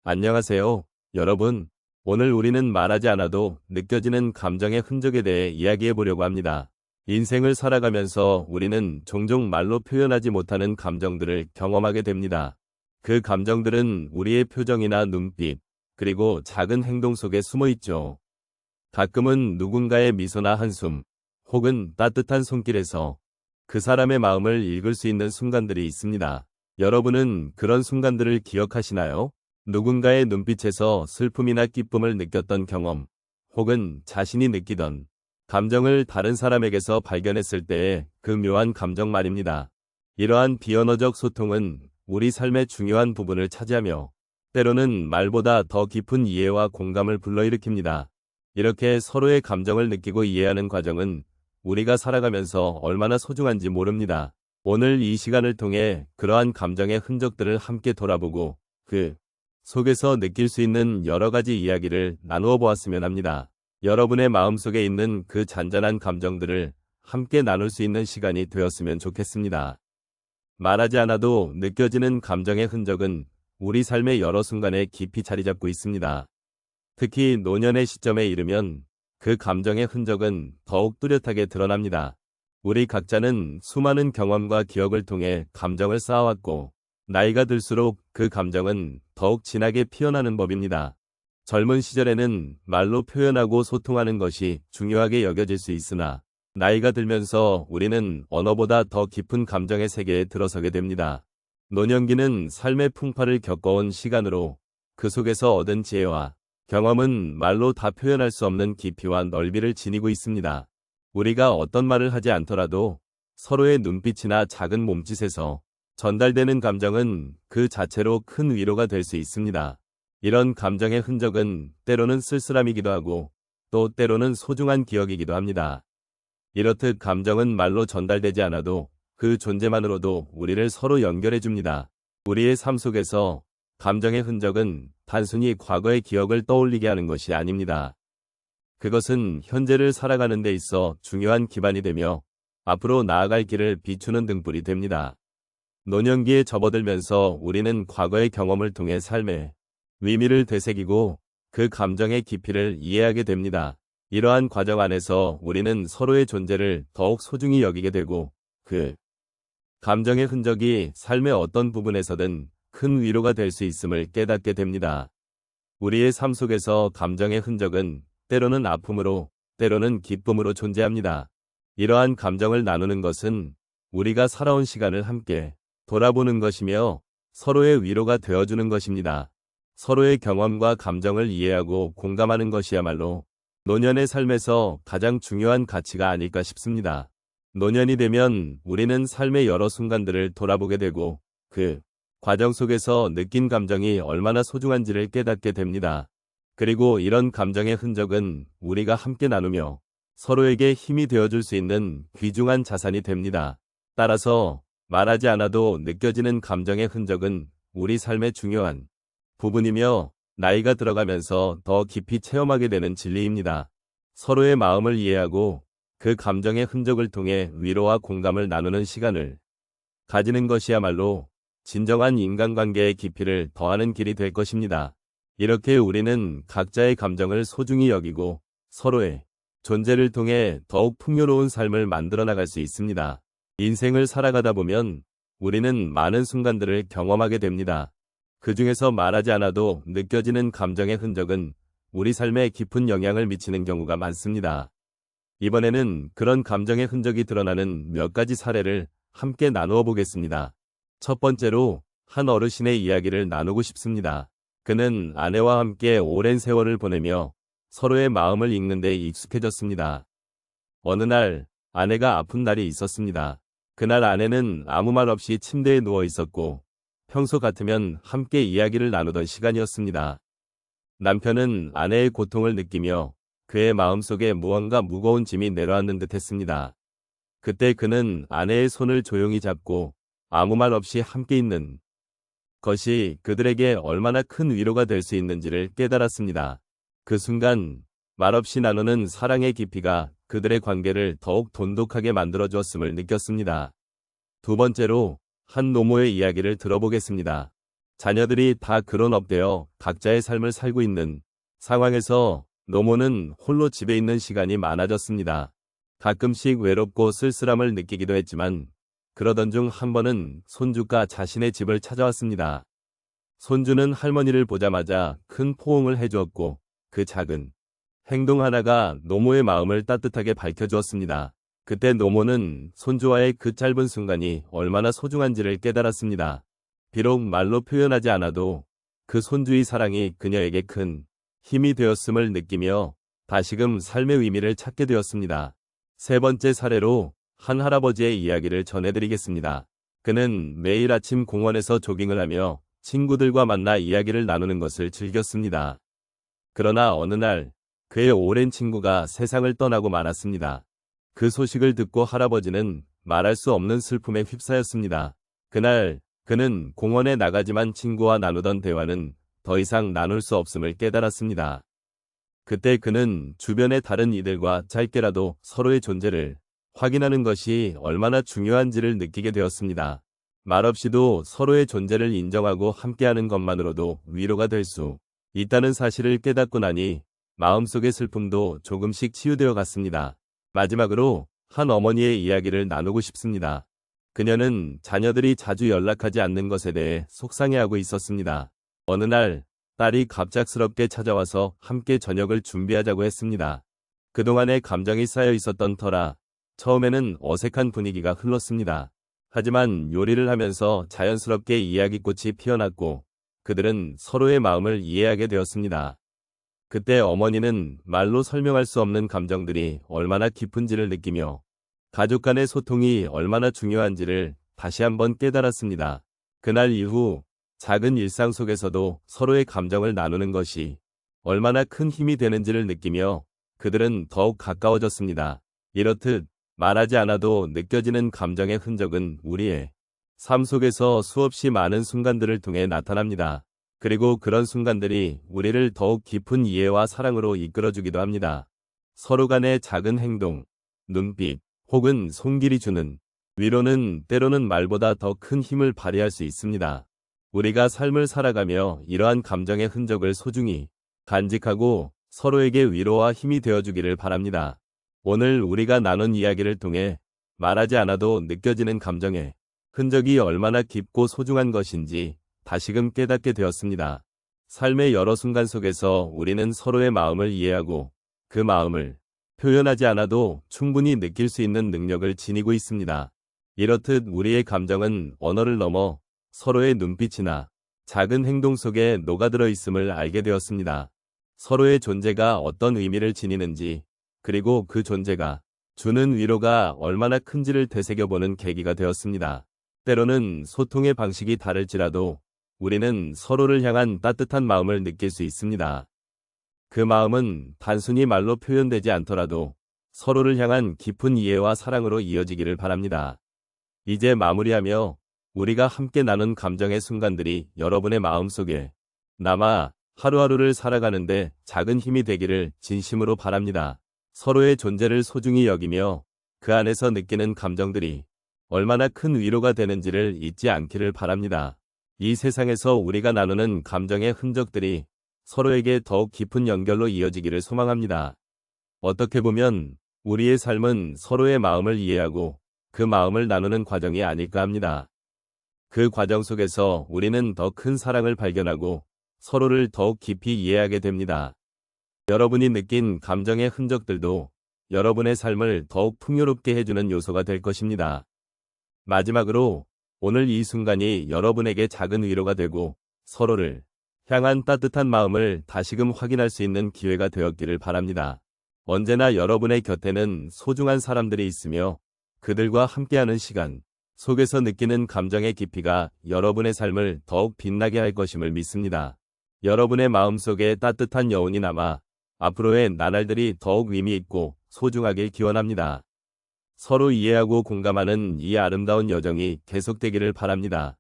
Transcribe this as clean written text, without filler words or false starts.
안녕하세요, 여러분. 오늘 우리는 말하지 않아도 느껴지는 감정의 흔적에 대해 이야기해 보려고 합니다. 인생을 살아가면서 우리는 종종 말로 표현하지 못하는 감정들을 경험하게 됩니다. 그 감정들은 우리의 표정이나 눈빛, 그리고 작은 행동 속에 숨어 있죠. 가끔은 누군가의 미소나 한숨, 혹은 따뜻한 손길에서 그 사람의 마음을 읽을 수 있는 순간들이 있습니다. 여러분은 그런 순간들을 기억하시나요? 누군가의 눈빛에서 슬픔이나 기쁨을 느꼈던 경험, 혹은 자신이 느끼던 감정을 다른 사람에게서 발견했을 때의 그 묘한 감정 말입니다. 이러한 비언어적 소통은 우리 삶의 중요한 부분을 차지하며 때로는 말보다 더 깊은 이해와 공감을 불러일으킵니다. 이렇게 서로의 감정을 느끼고 이해하는 과정은 우리가 살아가면서 얼마나 소중한지 모릅니다. 오늘 이 시간을 통해 그러한 감정의 흔적들을 함께 돌아보고 그 속에서 느낄 수 있는 여러 가지 이야기를 나누어 보았으면 합니다. 여러분의 마음속에 있는 그 잔잔한 감정들을 함께 나눌 수 있는 시간이 되었으면 좋겠습니다. 말하지 않아도 느껴지는 감정의 흔적은 우리 삶의 여러 순간에 깊이 자리 잡고 있습니다. 특히 노년의 시점에 이르면 그 감정의 흔적은 더욱 뚜렷하게 드러납니다. 우리 각자는 수많은 경험과 기억을 통해 감정을 쌓아왔고, 나이가 들수록 그 감정은 더욱 진하게 피어나는 법입니다. 젊은 시절에는 말로 표현하고 소통하는 것이 중요하게 여겨질 수 있으나, 나이가 들면서 우리는 언어보다 더 깊은 감정의 세계에 들어서게 됩니다. 노년기는 삶의 풍파를 겪어온 시간으로 그 속에서 얻은 지혜와 경험은 말로 다 표현할 수 없는 깊이와 넓이를 지니고 있습니다. 우리가 어떤 말을 하지 않더라도 서로의 눈빛이나 작은 몸짓에서 전달되는 감정은 그 자체로 큰 위로가 될 수 있습니다. 이런 감정의 흔적은 때로는 쓸쓸함이기도 하고 또 때로는 소중한 기억이기도 합니다. 이렇듯 감정은 말로 전달되지 않아도 그 존재만으로도 우리를 서로 연결해 줍니다. 우리의 삶 속에서 감정의 흔적은 단순히 과거의 기억을 떠올리게 하는 것이 아닙니다. 그것은 현재를 살아가는 데 있어 중요한 기반이 되며 앞으로 나아갈 길을 비추는 등불이 됩니다. 노년기에 접어들면서 우리는 과거의 경험을 통해 삶의 의미를 되새기고 그 감정의 깊이를 이해하게 됩니다. 이러한 과정 안에서 우리는 서로의 존재를 더욱 소중히 여기게 되고 그 감정의 흔적이 삶의 어떤 부분에서든 큰 위로가 될 수 있음을 깨닫게 됩니다. 우리의 삶 속에서 감정의 흔적은 때로는 아픔으로, 때로는 기쁨으로 존재합니다. 이러한 감정을 나누는 것은 우리가 살아온 시간을 함께 돌아보는 것이며 서로의 위로가 되어주는 것입니다. 서로의 경험과 감정을 이해하고 공감하는 것이야말로 노년의 삶에서 가장 중요한 가치가 아닐까 싶습니다. 노년이 되면 우리는 삶의 여러 순간들을 돌아보게 되고 그 과정 속에서 느낀 감정이 얼마나 소중한지를 깨닫게 됩니다. 그리고 이런 감정의 흔적은 우리가 함께 나누며 서로에게 힘이 되어줄 수 있는 귀중한 자산이 됩니다. 따라서 말하지 않아도 느껴지는 감정의 흔적은 우리 삶의 중요한 부분이며 나이가 들어가면서 더 깊이 체험하게 되는 진리입니다. 서로의 마음을 이해하고 그 감정의 흔적을 통해 위로와 공감을 나누는 시간을 가지는 것이야말로 진정한 인간관계의 깊이를 더하는 길이 될 것입니다. 이렇게 우리는 각자의 감정을 소중히 여기고 서로의 존재를 통해 더욱 풍요로운 삶을 만들어 나갈 수 있습니다. 인생을 살아가다 보면 우리는 많은 순간들을 경험하게 됩니다. 그 중에서 말하지 않아도 느껴지는 감정의 흔적은 우리 삶에 깊은 영향을 미치는 경우가 많습니다. 이번에는 그런 감정의 흔적이 드러나는 몇 가지 사례를 함께 나누어 보겠습니다. 첫 번째로 한 어르신의 이야기를 나누고 싶습니다. 그는 아내와 함께 오랜 세월을 보내며 서로의 마음을 읽는 데 익숙해졌습니다. 어느 날 아내가 아픈 날이 있었습니다. 그날 아내는 아무 말 없이 침대에 누워 있었고 평소 같으면 함께 이야기를 나누던 시간이었습니다. 남편은 아내의 고통을 느끼며 그의 마음속에 무언가 무거운 짐이 내려앉는 듯 했습니다. 그때 그는 아내의 손을 조용히 잡고 아무 말 없이 함께 있는 것이 그들에게 얼마나 큰 위로가 될 수 있는지를 깨달았습니다. 그 순간 말없이 나누는 사랑의 깊이가 그들의 관계를 더욱 돈독하게 만들어 주었음을 느꼈습니다. 두 번째로 한 노모의 이야기를 들어보겠습니다. 자녀들이 다 그론업되어 각자의 삶을 살고 있는 상황에서 노모는 홀로 집에 있는 시간이 많아졌습니다. 가끔씩 외롭고 쓸쓸함을 느끼기도 했지만 그러던 중 한 번은 손주가 자신의 집을 찾아왔습니다. 손주는 할머니를 보자마자 큰 포옹을 해주었고 그 작은 행동 하나가 노모의 마음을 따뜻하게 밝혀주었습니다. 그때 노모는 손주와의 그 짧은 순간이 얼마나 소중한지를 깨달았습니다. 비록 말로 표현하지 않아도 그 손주의 사랑이 그녀에게 큰 힘이 되었음을 느끼며 다시금 삶의 의미를 찾게 되었습니다. 세 번째 사례로 한 할아버지의 이야기를 전해드리겠습니다. 그는 매일 아침 공원에서 조깅을 하며 친구들과 만나 이야기를 나누는 것을 즐겼습니다. 그러나 어느 날 그의 오랜 친구가 세상을 떠나고 말았습니다. 그 소식을 듣고 할아버지는 말할 수 없는 슬픔에 휩싸였습니다. 그날 그는 공원에 나가지만 친구와 나누던 대화는 더 이상 나눌 수 없음을 깨달았습니다. 그때 그는 주변의 다른 이들과 짧게라도 서로의 존재를 확인하는 것이 얼마나 중요한지를 느끼게 되었습니다. 말없이도 서로의 존재를 인정하고 함께하는 것만으로도 위로가 될 수 있다는 사실을 깨닫고 나니 마음속의 슬픔도 조금씩 치유되어 갔습니다. 마지막으로 한 어머니의 이야기를 나누고 싶습니다. 그녀는 자녀들이 자주 연락하지 않는 것에 대해 속상해하고 있었습니다. 어느 날 딸이 갑작스럽게 찾아와서 함께 저녁을 준비하자고 했습니다. 그동안의 감정이 쌓여 있었던 터라 처음에는 어색한 분위기가 흘렀습니다. 하지만 요리를 하면서 자연스럽게 이야기꽃이 피어났고 그들은 서로의 마음을 이해하게 되었습니다. 그때 어머니는 말로 설명할 수 없는 감정들이 얼마나 깊은지를 느끼며 가족 간의 소통이 얼마나 중요한지를 다시 한번 깨달았습니다. 그날 이후 작은 일상 속에서도 서로의 감정을 나누는 것이 얼마나 큰 힘이 되는지를 느끼며 그들은 더욱 가까워졌습니다. 이렇듯 말하지 않아도 느껴지는 감정의 흔적은 우리의 삶 속에서 수없이 많은 순간들을 통해 나타납니다. 그리고 그런 순간들이 우리를 더욱 깊은 이해와 사랑으로 이끌어주기도 합니다. 서로 간의 작은 행동, 눈빛, 혹은 손길이 주는 위로는 때로는 말보다 더 큰 힘을 발휘할 수 있습니다. 우리가 삶을 살아가며 이러한 감정의 흔적을 소중히 간직하고 서로에게 위로와 힘이 되어주기를 바랍니다. 오늘 우리가 나눈 이야기를 통해 말하지 않아도 느껴지는 감정의 흔적이 얼마나 깊고 소중한 것인지 다시금 깨닫게 되었습니다. 삶의 여러 순간 속에서 우리는 서로의 마음을 이해하고 그 마음을 표현하지 않아도 충분히 느낄 수 있는 능력을 지니고 있습니다. 이렇듯 우리의 감정은 언어를 넘어 서로의 눈빛이나 작은 행동 속에 녹아들어 있음을 알게 되었습니다. 서로의 존재가 어떤 의미를 지니는지, 그리고 그 존재가 주는 위로가 얼마나 큰지를 되새겨보는 계기가 되었습니다. 때로는 소통의 방식이 다를지라도 우리는 서로를 향한 따뜻한 마음을 느낄 수 있습니다. 그 마음은 단순히 말로 표현되지 않더라도 서로를 향한 깊은 이해와 사랑으로 이어지기를 바랍니다. 이제 마무리하며 우리가 함께 나눈 감정의 순간들이 여러분의 마음속에 남아 하루하루를 살아가는데 작은 힘이 되기를 진심으로 바랍니다. 서로의 존재를 소중히 여기며 그 안에서 느끼는 감정들이 얼마나 큰 위로가 되는지를 잊지 않기를 바랍니다. 이 세상에서 우리가 나누는 감정의 흔적들이 서로에게 더욱 깊은 연결로 이어지기를 소망합니다. 어떻게 보면 우리의 삶은 서로의 마음을 이해하고 그 마음을 나누는 과정이 아닐까 합니다. 그 과정 속에서 우리는 더 큰 사랑을 발견하고 서로를 더욱 깊이 이해하게 됩니다. 여러분이 느낀 감정의 흔적들도 여러분의 삶을 더욱 풍요롭게 해주는 요소가 될 것입니다. 마지막으로 오늘 이 순간이 여러분에게 작은 위로가 되고 서로를 향한 따뜻한 마음을 다시금 확인할 수 있는 기회가 되었기를 바랍니다. 언제나 여러분의 곁에는 소중한 사람들이 있으며 그들과 함께하는 시간 속에서 느끼는 감정의 깊이가 여러분의 삶을 더욱 빛나게 할 것임을 믿습니다. 여러분의 마음속에 따뜻한 여운이 남아 앞으로의 나날들이 더욱 의미 있고 소중하길 기원합니다. 서로 이해하고 공감하는 이 아름다운 여정이 계속되기를 바랍니다.